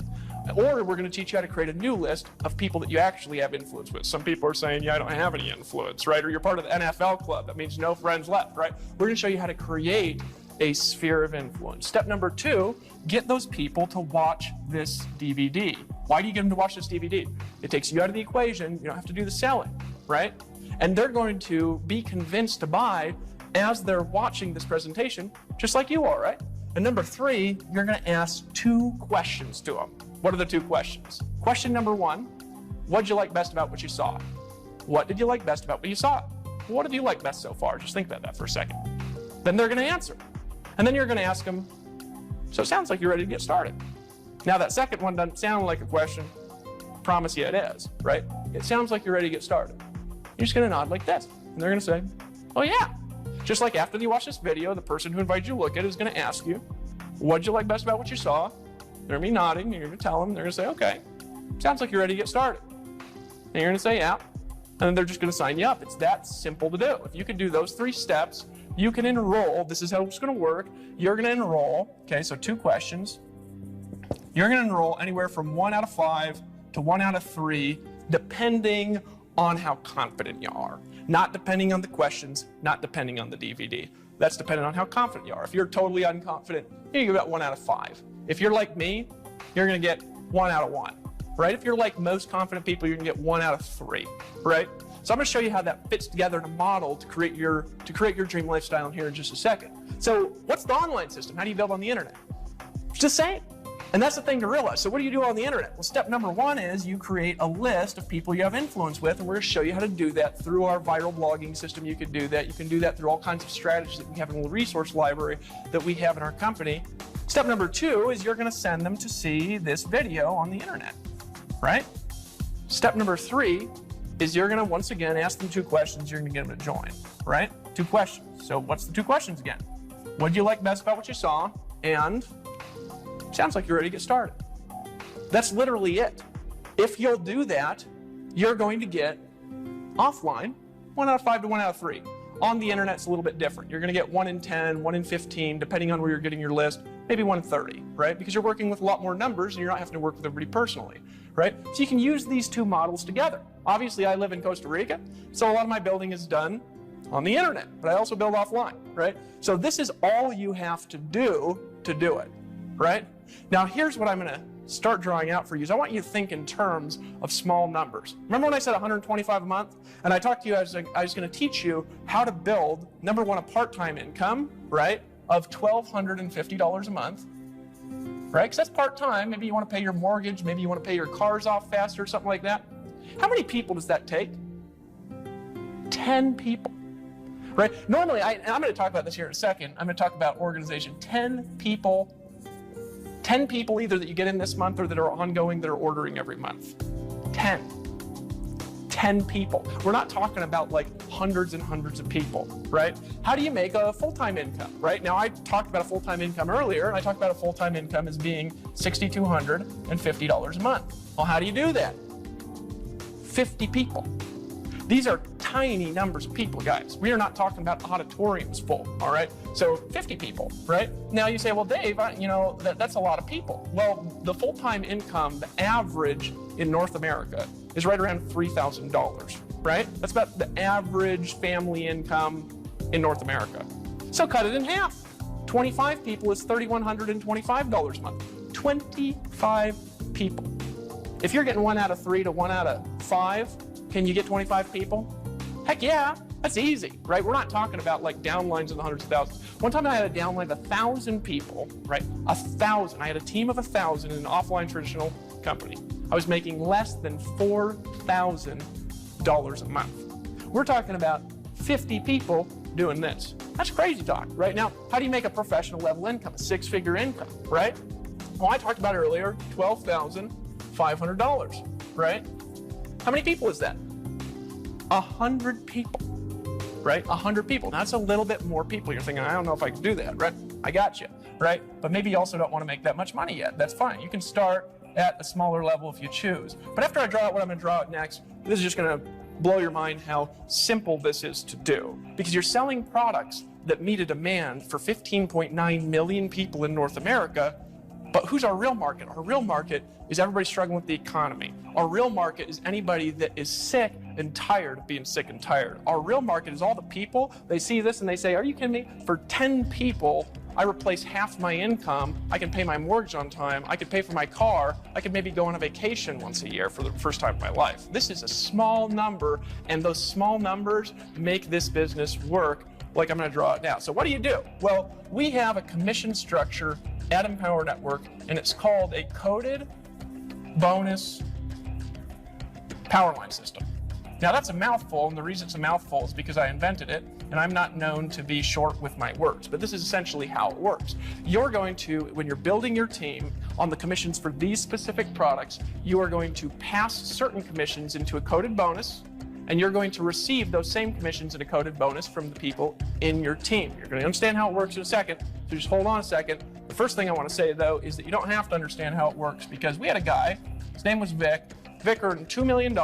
Or we're going to teach you how to create a new list of people that you actually have influence with. Some people are saying, yeah, I don't have any influence, right? Or you're part of the NFL club. That means no friends left, right? We're going to show you how to create a sphere of influence. Step number two, get those people to watch this DVD. Why do you get them to watch this DVD? It takes you out of the equation. You don't have to do the selling, right? And they're going to be convinced to buy as they're watching this presentation, just like you are, right? And number three, you're going to ask 2 questions to them. What are the 2 questions? Question number one, what did you like best about what you saw? What did you like best about what you saw? What have you liked best so far? Just think about that for a second. Then they're going to answer. And then you're going to ask them, so it sounds like you're ready to get started. Now that second one doesn't sound like a question. Promise you it is, right? It sounds like you're ready to get started. You're just going to nod like this. And they're going to say, oh yeah. Just like after you watch this video, the person who invited you to look at it is going to ask you, what did you like best about what you saw? They're going to be nodding, and you're going to tell them, they're going to say, okay, sounds like you're ready to get started. And you're going to say, yeah, and then they're just going to sign you up. It's that simple to do. If you can do those 3 steps, you can enroll. This is how it's going to work. You're going to enroll, okay, so 2 questions. You're going to enroll anywhere from 1 out of 5 to 1 out of 3, depending on how confident you are. Not depending on the questions, not depending on the DVD. That's dependent on how confident you are. If you're totally unconfident, you get 1 out of 5. If you're like me, you're going to get 1 out of 1, right? If you're like most confident people, you're going to get 1 out of 3, right? So I'm going to show you how that fits together in a model to create your dream lifestyle in here in just a second. So what's the online system? How do you build on the internet? It's the same. And that's the thing to realize. So what do you do on the internet? Well, step number one is you create a list of people you have influence with, and we're going to show you how to do that through our viral blogging system. You can do that. You can do that through all kinds of strategies that we have in the resource library that we have in our company. Step number two is you're going to send them to see this video on the internet, right? Step number three is you're going to, once again, ask them 2 questions. You're going to get them to join, right? 2 questions. So what's the 2 questions again? What did you like best about what you saw? And sounds like you're ready to get started. That's literally it. If you'll do that, you're going to get offline 1 out of 5 to 1 out of 3. On the internet, it's a little bit different. You're going to get 1 in 10, 1 in 15, depending on where you're getting your list, maybe 1 in 30, right? Because you're working with a lot more numbers and you're not having to work with everybody personally, right? So you can use these 2 models together. Obviously, I live in Costa Rica, so a lot of my building is done on the internet, but I also build offline, right? So this is all you have to do it, right? Now, here's what I'm going to start drawing out for you. Is I want you to think in terms of small numbers. Remember when I said 125 a month? And I talked to you, I was going to teach you how to build, number one, a part-time income, right, of $1,250 a month, right? Because that's part-time. Maybe you want to pay your mortgage, maybe you want to pay your cars off faster, something like that. How many people does that take? 10 people, right? Normally, and I'm going to talk about this here in a second. I'm going to talk about organization. 10 people either that you get in this month or that are ongoing that are ordering every month. 10 people. We're not talking about like hundreds and hundreds of people, right? How do you make a full-time income, right? Now, I talked about a full-time income earlier, and I talked about a full-time income as being $6,250 a month. Well, how do you do that? 50 people. These are tiny numbers of people, guys. We are not talking about auditoriums full, all right? So 50 people, right? Now you say, well, Dave, that's a lot of people. Well, the full-time income, the average in North America is right around $3,000, right? That's about the average family income in North America. So cut it in half. 25 people is $3,125 a month. 25 people. If you're getting 1 out of 3 to 1 out of 5, can you get 25 people? Heck yeah, that's easy, right? We're not talking about like downlines in the hundreds of thousands. One time I had a downline of 1,000 people, right? 1,000. I had a team of 1,000 in an offline traditional company. I was making less than $4,000 a month. We're talking about 50 people doing this. That's crazy talk, right? Now, how do you make a professional level income, a 6-figure income, right? Well, I talked about earlier, $12,500, right? How many people is that? 100 people, right? 100 people. Now, that's a little bit more people. You're thinking, I don't know if I can do that, right? I got you, right? But maybe you also don't want to make that much money yet. That's fine. You can start at a smaller level if you choose. But after I draw out what I'm going to draw out next, this is just going to blow your mind how simple this is to do. Because you're selling products that meet a demand for 15.9 million people in North America. But who's our real market? Our real market is everybody struggling with the economy. Our real market is anybody that is sick and tired of being sick and tired. Our real market is all the people, they see this and they say, are you kidding me? For 10 people, I replace half my income. I can pay my mortgage on time. I could pay for my car. I could maybe go on a vacation once a year for the first time in my life. This is a small number, and those small numbers make this business work like I'm going to draw it now. So what do you do? Well, we have a commission structure at Empower Network, and it's called a coded bonus power line system. Now that's a mouthful, and the reason it's a mouthful is because I invented it, and I'm not known to be short with my words, but this is essentially how it works. You're going to, when you're building your team on the commissions for these specific products, you are going to pass certain commissions into a coded bonus, and you're going to receive those same commissions in a coded bonus from the people in your team. You're going to understand how it works in a second, so just hold on a second. The first thing I want to say, though, is that you don't have to understand how it works, because we had a guy, his name was Vic. Vic earned $2 million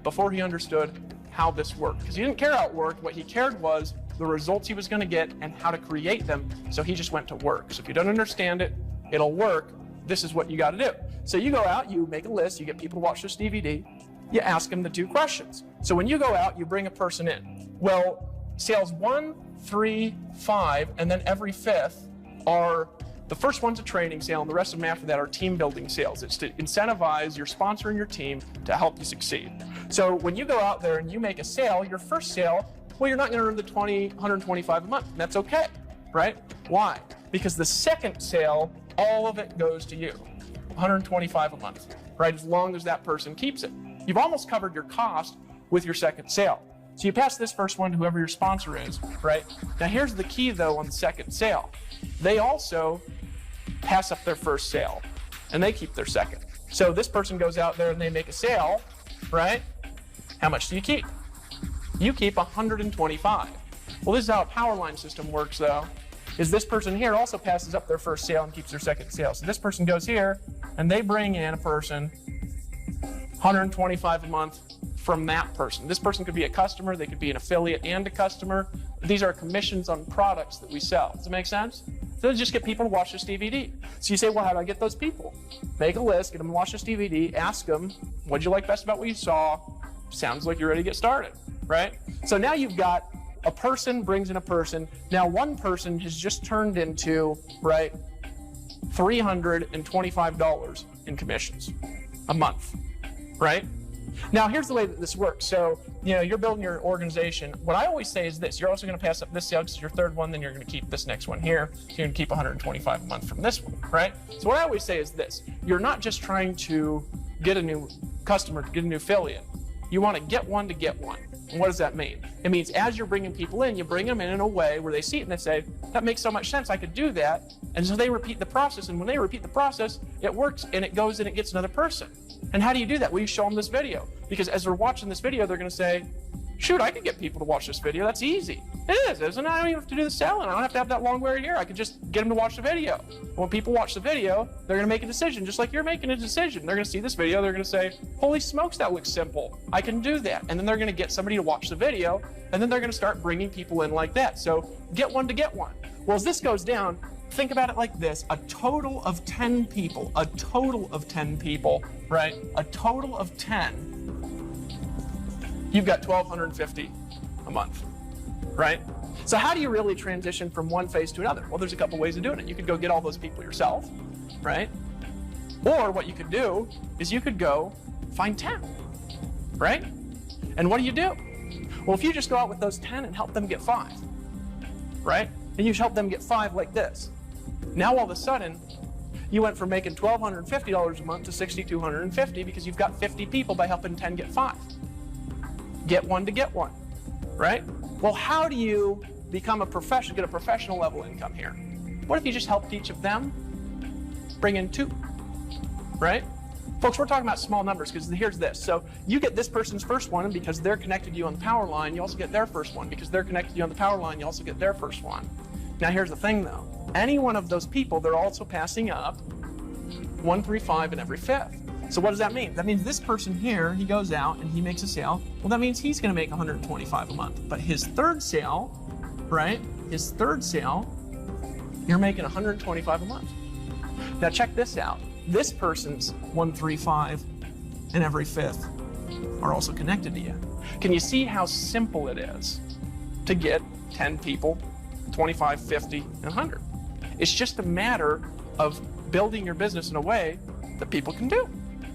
before he understood how this worked, because he didn't care how it worked. What he cared was the results he was going to get and how to create them, so he just went to work. So if you don't understand it, it'll work. This is what you got to do. So you go out, you make a list, you get people to watch this DVD, you ask them the 2 questions. So when you go out, you bring a person in. Well, sales 1, 3, 5, and then every 5th are the first one's a training sale, and the rest of them after that are team building sales. It's to incentivize your sponsor and your team to help you succeed. So when you go out there and you make a sale, your first sale, well, you're not going to earn the $125 a month, and that's okay, right? Why? Because the second sale, all of it goes to you, $125 a month, right? As long as that person keeps it. You've almost covered your cost with your second sale. So you pass this first one to whoever your sponsor is, right? Now here's the key, though, on the second sale. They also pass up their first sale, and they keep their second. So this person goes out there and they make a sale, right? How much do you keep? You keep $125. Well, this is how a power line system works, though, is this person here also passes up their first sale and keeps their second sale. So this person goes here, and they bring in a person, $125 a month from that person. This person could be a customer, they could be an affiliate and a customer. These are commissions on products that we sell. Does it make sense? So just get people to watch this DVD. So you say, well, how do I get those people? Make a list, get them to watch this DVD, ask them, what'd you like best about what you saw? Sounds like you're ready to get started, right? So now you've got a person brings in a person. Now one person has just turned into, right, $325 in commissions a month, right? Now, here's the way that this works. So, you're building your organization. What I always say is this. You're also going to pass up this sale because it's your third one, then you're going to keep this next one here. So you're going to keep 125 a month from this one, right? So what I always say is this. You're not just trying to get a new customer, to get a new affiliate. You want to get one to get one. And what does that mean? It means as you're bringing people in, you bring them in a way where they see it and they say, that makes so much sense, I could do that. And so they repeat the process. And when they repeat the process, it works and it goes and it gets another person. And how do you do that? Well, you show them this video. Because as they're watching this video, they're going to say, shoot, I could get people to watch this video. That's easy. It is, isn't it? I don't even have to do the selling. I don't have to have that long word here. I could just get them to watch the video. When people watch the video, they're going to make a decision, just like you're making a decision. They're going to see this video. They're going to say, holy smokes, that looks simple. I can do that. And then they're going to get somebody to watch the video, and then they're going to start bringing people in like that. So get one to get one. Well, as this goes down, think about it like this. A total of 10 people, right? A total of 10. You've got $1,250 a month, right? So how do you really transition from one phase to another? Well, there's a couple ways of doing it. You could go get all those people yourself, right? Or what you could do is you could go find 10, right? And what do? Well, if you just go out with those 10 and help them get 5, right? And you help them get 5 like this. Now all of a sudden, you went from making $1,250 a month to $6,250 because you've got 50 people by helping 10 get 5. Get one to get one, right? Well, how do you become a professional, get a professional level income here? What if you just helped each of them bring in 2, right? Folks, we're talking about small numbers because here's this. So you get this person's first one, and because they're connected to you on the power line, you also get their first one. Because they're connected to you on the power line, you also get their first one. Now here's the thing though. Any one of those people, they're also passing up 135 in every 5th. So what does that mean? That means this person here, he goes out and he makes a sale. Well, that means he's going to make 125 a month. But his third sale, right? His third sale, you're making 125 a month. Now check this out. This person's 135 in every 5th are also connected to you. Can you see how simple it is to get 10 people, 25, 50, and 100? It's just a matter of building your business in a way that people can do.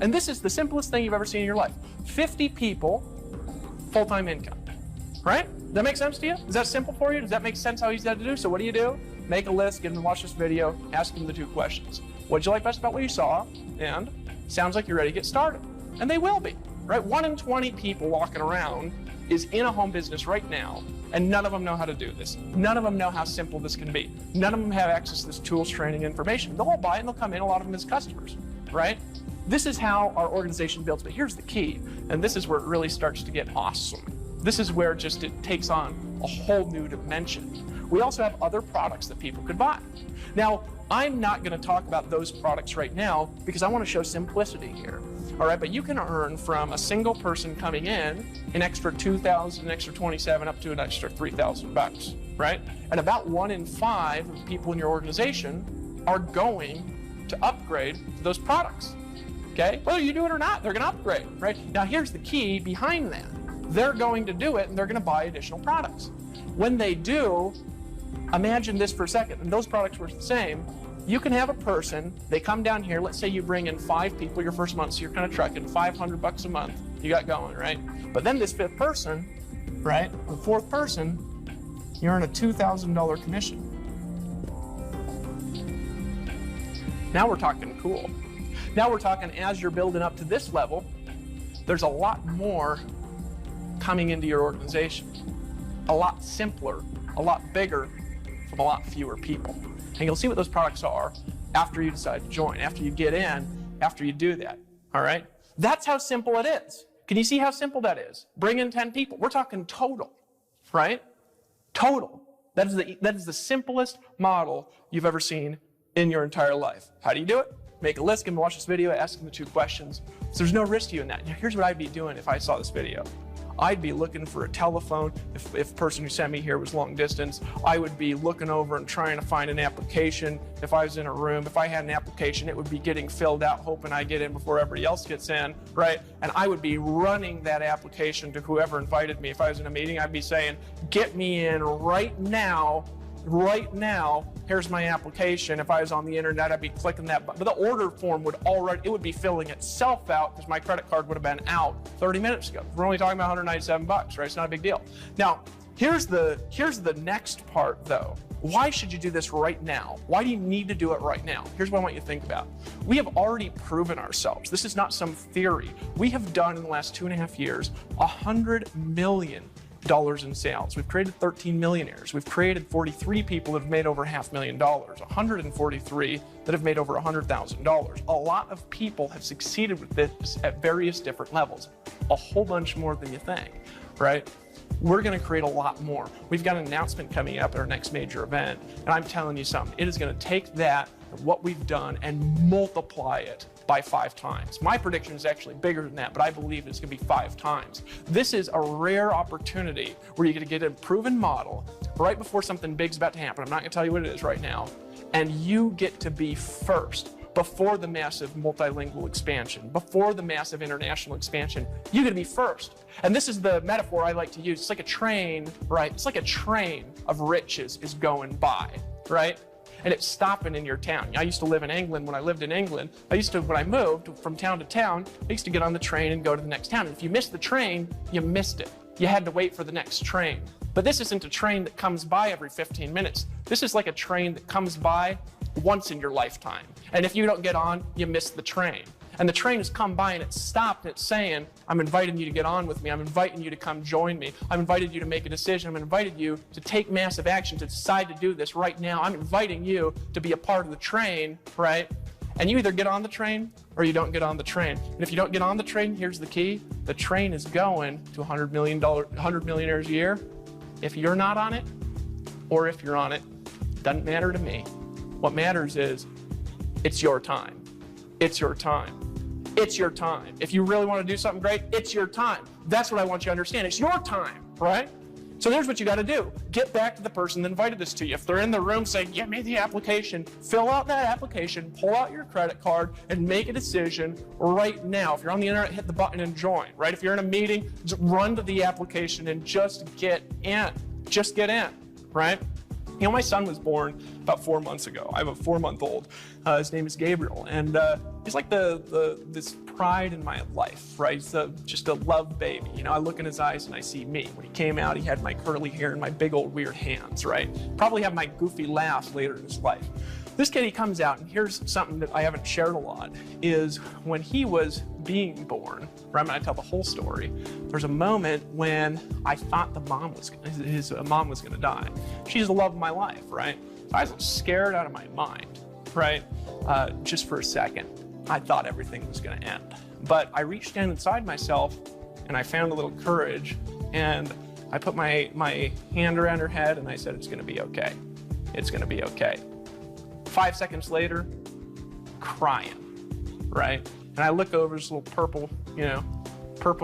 And this is the simplest thing you've ever seen in your life. 50 people, full-time income, right? Does that make sense to you? Is that simple for you? Does that make sense how easy that to do? So what do? Make a list, get them to watch this video, ask them the 2 questions. What'd you like best about what you saw? And sounds like you're ready to get started. And they will be, right? 1 in 20 people walking around is in a home business right now, and none of them know how to do this. None of them know how simple this can be. None of them have access to this tools, training, information. They'll all buy it and they'll come in, a lot of them as customers, right? This is how our organization builds, but here's the key, and this is where it really starts to get awesome. This is where just it takes on a whole new dimension. We also have other products that people could buy. Now, I'm not going to talk about those products right now because I want to show simplicity here. All right, but you can earn from a single person coming in an extra $2,000, an extra $27, up to an extra $3,000, right? And about 1 in 5 of the people in your organization are going to upgrade to those products. Okay, whether you do it or not, they're going to upgrade, right? Now, here's the key behind that. They're going to do it, and they're going to buy additional products. When they do, imagine this for a second, and those products were the same. You can have a person, they come down here, let's say you bring in 5 people your first month, so you're kind of trucking $500 a month, you got going, right? But then this 5th person, right, the 4th person, you earn a $2,000 commission. Now we're talking cool. Now we're talking as you're building up to this level, there's a lot more coming into your organization. A lot simpler, a lot bigger, from a lot fewer people. And you'll see what those products are after you decide to join, after you get in, after you do that, all right? That's how simple it is. Can you see how simple that is? Bring in 10 people. We're talking total, right? Total. That is the simplest model you've ever seen in your entire life. How do you do it? Make a list, give them to watch this video, ask them the 2 questions. So there's no risk to you in that. Now, here's what I'd be doing if I saw this video. I'd be looking for a telephone. If the person who sent me here was long distance, I would be looking over and trying to find an application. If I was in a room, if I had an application, it would be getting filled out, hoping I get in before everybody else gets in, right? And I would be running that application to whoever invited me. If I was in a meeting, I'd be saying, get me in right now. right now, here's my application. If I was on the internet, I'd be clicking that button. But the order form would would be filling itself out because my credit card would have been out 30 minutes ago. We're only talking about 197 bucks, right? It's not a big deal. Now, here's the next part though. Why should you do this right now? Why do you need to do it right now? Here's what I want you to think about. We have already proven ourselves. This is not some theory. We have done in the last 2.5 years, $100 million in sales. We've created 13 millionaires. We've created 43 people that have made over $500,000, 143 that have made over $100,000. A lot of people have succeeded with this at various different levels. A whole bunch more than you think, right? We're going to create a lot more. We've got an announcement coming up at our next major event, and I'm telling you something. It is going to take that, what we've done, and multiply it by 5 times. My prediction is actually bigger than that, but I believe it's going to be 5 times. This is a rare opportunity where you're going to get a proven model right before something big's about to happen. I'm not going to tell you what it is right now, and you get to be first. Before the massive multilingual expansion, before the massive international expansion, you gotta be first. And this is the metaphor I like to use. It's like a train, right? It's like a train of riches is going by, right? And it's stopping in your town. I used to live in England. When I lived in England, when I moved from town to town, I used to get on the train and go to the next town. And if you missed the train, you missed it. You had to wait for the next train. But this isn't a train that comes by every 15 minutes. This is like a train that comes by once in your lifetime. And if you don't get on, you miss the train. And the train has come by and it's stopped and it's saying, I'm inviting you to get on with me. I'm inviting you to come join me. I'm inviting you to make a decision. I'm inviting you to take massive action, to decide to do this right now. I'm inviting you to be a part of the train, right? And you either get on the train or you don't get on the train. And if you don't get on the train, here's the key. The train is going to $100 millionaires a year. If you're not on it, or if you're on it, doesn't matter to me. What matters is, it's your time. It's your time. It's your time. If you really want to do something great, it's your time. That's what I want you to understand. It's your time, right? So here's what you got to do. Get back to the person that invited this to you. If they're in the room, say, give me the application. Fill out that application, pull out your credit card, and make a decision right now. If you're on the internet, hit the button and join, right? If you're in a meeting, just run to the application and just get in. Just get in, right? You know, my son was born about 4 months ago. I have a 4-month-old. His name is Gabriel, and he's like this pride in my life, right? He's just a love baby. You know, I look in his eyes and I see me. When he came out, he had my curly hair and my big old weird hands, right? Probably have my goofy laugh later in his life. This kid, he comes out, and here's something that I haven't shared a lot, is when he was being born, right, I'm going to tell the whole story, there's a moment when I thought his mom was going to die. She's the love of my life, right? I was scared out of my mind, right? Just for a second, I thought everything was going to end. But I reached down inside myself, and I found a little courage, and I put my hand around her head, and I said, it's going to be okay. It's going to be okay. 5 seconds later, crying, right? And I look over this little purple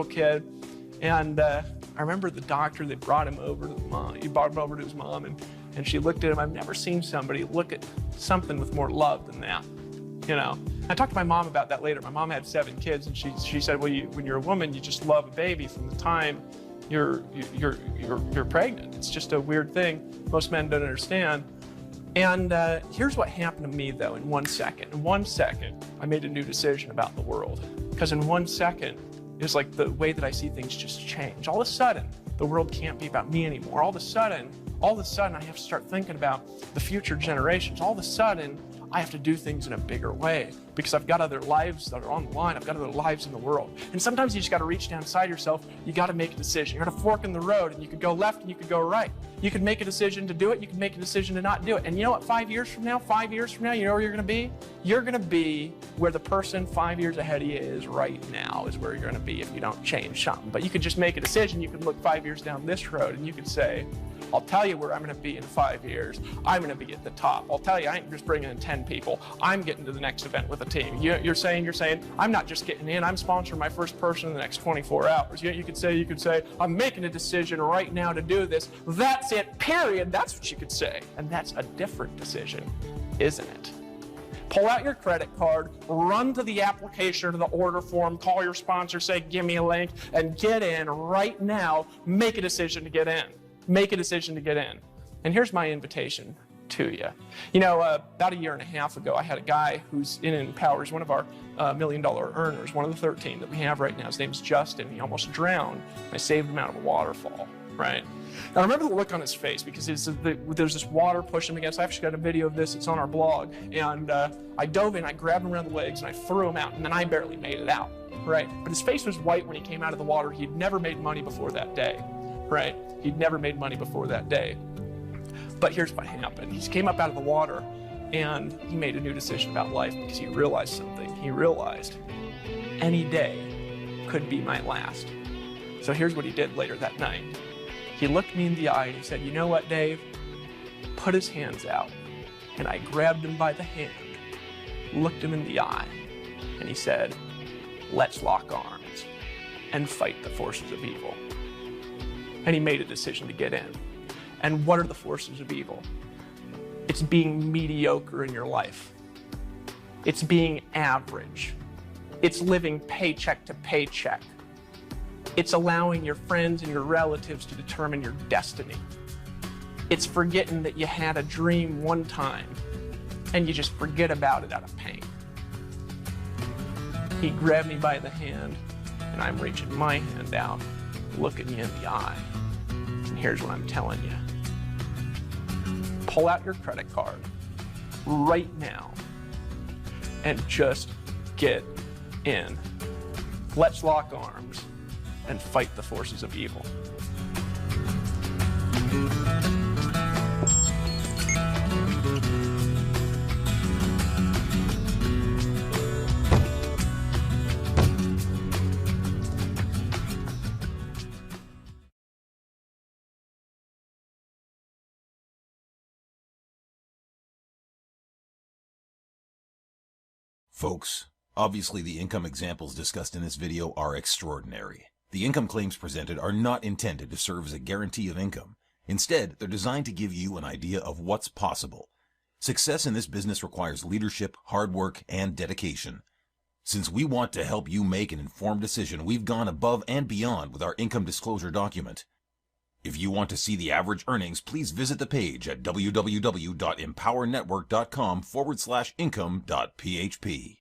kid, and I remember the doctor that brought him over to the mom. He brought him over to his mom, and she looked at him. I've never seen somebody look at something with more love than that, you know? I talked to my mom about that later. My mom had 7 kids, and she said, well, when you're a woman, you just love a baby from the time you're pregnant. It's just a weird thing most men don't understand. And here's what happened to me, though, in 1 second. In 1 second, I made a new decision about the world. Because in 1 second, it was like the way that I see things just change. All of a sudden, the world can't be about me anymore. All of a sudden, I have to start thinking about the future generations. All of a sudden, I have to do things in a bigger way because I've got other lives that are on the line. I've got other lives in the world. And sometimes you just got to reach down inside yourself. You got to make a decision. You're at a fork in the road, and you could go left and you could go right. You could make a decision to do it. You can make a decision to not do it. And you know what, 5 years from now, you know where you're going to be? You're going to be where the person 5 years ahead of you is right now is where you're going to be if you don't change something. But you could just make a decision. You could look 5 years down this road, and you could say, I'll tell you where I'm going to be in 5 years. I'm going to be at the top. I'll tell you, I ain't just bringing in 10 people. I'm getting to the next event with a team. You're saying, I'm not just getting in. I'm sponsoring my first person in the next 24 hours. You could say, I'm making a decision right now to do this. That's it, period. That's what you could say. And that's a different decision, isn't it? Pull out your credit card, run to the application or to the order form, call your sponsor, say, give me a link, and get in right now. Make a decision to get in. Make a decision to get in. And here's my invitation to you. You know, about a year and a half ago, I had a guy who's in Empower. He's one of our $1 million earners, one of the 13 that we have right now. His name's Justin. He almost drowned. I saved him out of a waterfall, right? And I remember the look on his face because there's this water pushing him against. I actually got a video of this. It's on our blog. And I dove in, I grabbed him around the legs, and I threw him out. And then I barely made it out, right? But his face was white when he came out of the water. He'd never made money before that day, right? He'd never made money before that day. But here's what happened. He came up out of the water, and he made a new decision about life because he realized something. He realized any day could be my last. So here's what he did later that night. He looked me in the eye and he said, you know what, Dave? Put his hands out. And I grabbed him by the hand, looked him in the eye, and he said, let's lock arms and fight the forces of evil. And he made a decision to get in. And what are the forces of evil? It's being mediocre in your life. It's being average. It's living paycheck to paycheck. It's allowing your friends and your relatives to determine your destiny. It's forgetting that you had a dream one time and you just forget about it out of pain. He grabbed me by the hand and I'm reaching my hand out, looking you in the eye. And here's what I'm telling you. Pull out your credit card right now and just get in. Let's lock arms and fight the forces of evil. Folks, obviously the income examples discussed in this video are extraordinary. The income claims presented are not intended to serve as a guarantee of income. Instead, they're designed to give you an idea of what's possible. Success in this business requires leadership, hard work, and dedication. Since we want to help you make an informed decision, we've gone above and beyond with our income disclosure document. If you want to see the average earnings, please visit the page at www.empowernetwork.com/income.php.